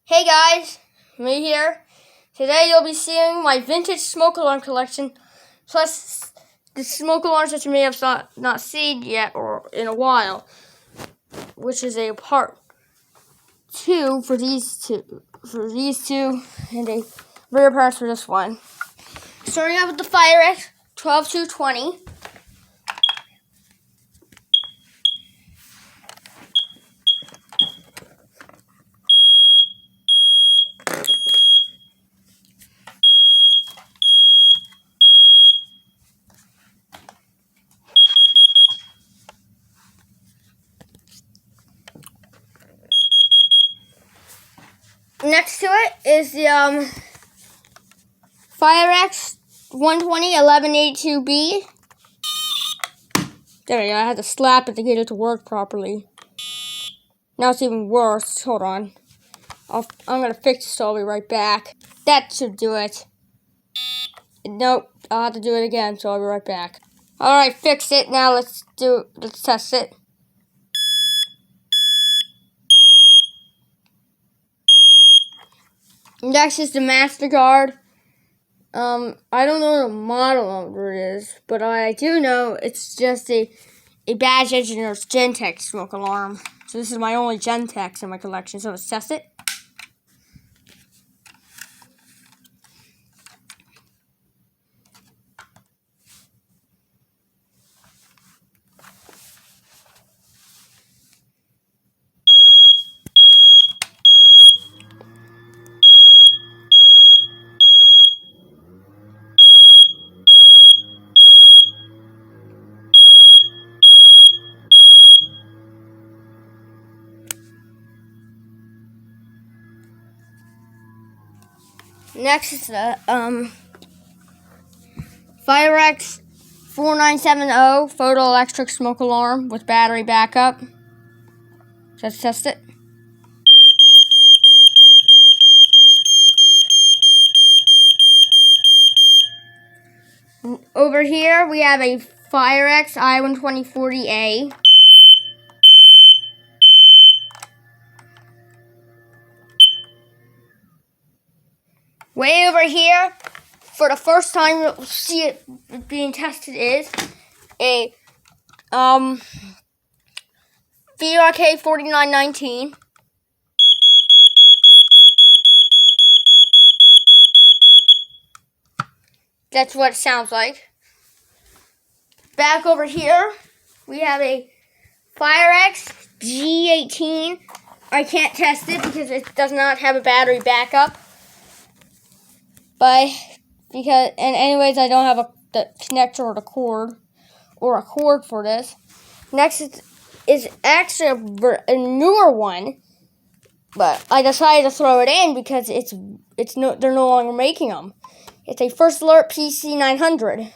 Hey guys, me here. Today you'll be seeing my vintage smoke alarm collection, plus the smoke alarms that you may have not seen yet or in a while, which is a part 2 for these two, and a rear parts for this one. Starting out with the FireX 12220. Next to it is the FireX 1182B. There we go. I had to slap it to get it to work properly. Now it's even worse. Hold on. I'm gonna fix this, so I'll be right back. That should do it. Nope. I'll have to do it again, so I'll be right back. Alright, fixed it. Now let's test it. Next is the MasterCard. I don't know what the model number is, but I do know it's just a Badge Engineer's Gentex smoke alarm. So this is my only Gentex in my collection, so let's test it. Next is the FireX 4970 photoelectric smoke alarm with battery backup. Let's test it. Over here we have a FireX i12040A. Way over here, for the first time you'll see it being tested, is a BRK 4919. That's what it sounds like. Back over here, we have a FireX G18. I can't test it because it does not have a battery backup. Anyways, I don't have the connector or the cord or a cord for this. Next is actually a newer one, but I decided to throw it in because they're no longer making them. It's a First Alert PC900.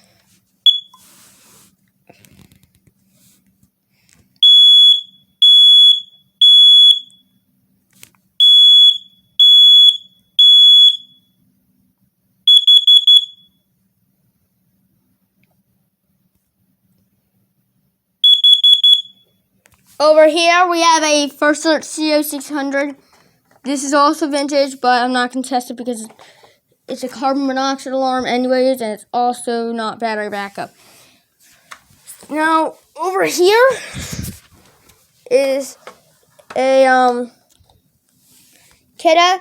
Over here, we have a First Alert CO600. This is also vintage, but I'm not going to test it because it's a carbon monoxide alarm anyways, and it's also not battery backup. Now, over here is a Keda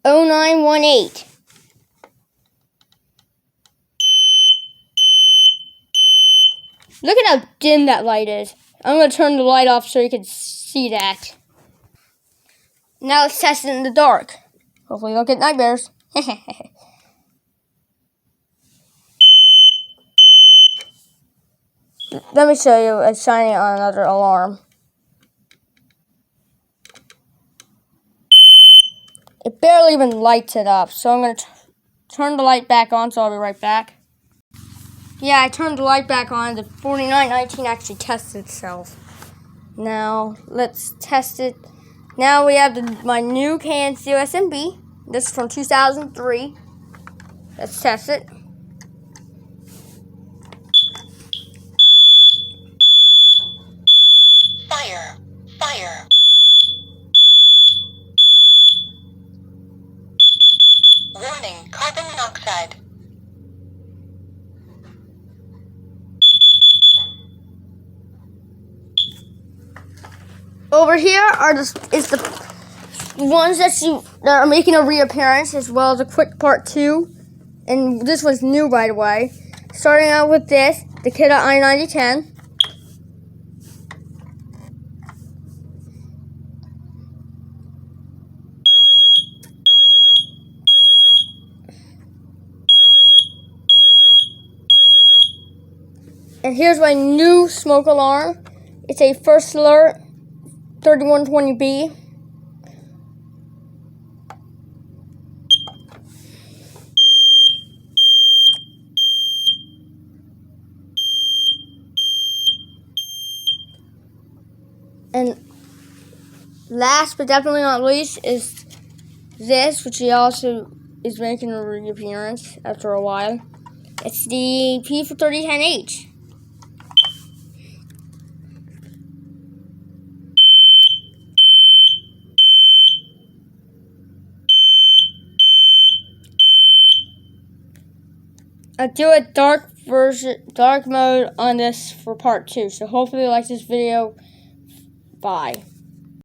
0918. Look at how dim that light is. I'm going to turn the light off so you can see that. Now let's test it in the dark. Hopefully you don't get nightmares. Let me show you it shining on another alarm. It barely even lights it up, so I'm going to turn the light back on, so I'll be right back. Yeah, I turned the light back on. The 4919 actually tests itself. Now, let's test it. Now we have my new Canon COSMB. This is from 2003. Let's test it. Fire! Fire! over here is the ones that are making a reappearance, as well as a quick part 2. And this was new, by the way. Starting out with this, the kit at I-9010. And here's my new smoke alarm. It's a First Alert 3120B. And last but definitely not least is this, which he also is making a reappearance after a while. It's the PC900. I do a dark mode on this for part 2. So hopefully you like this video. Bye.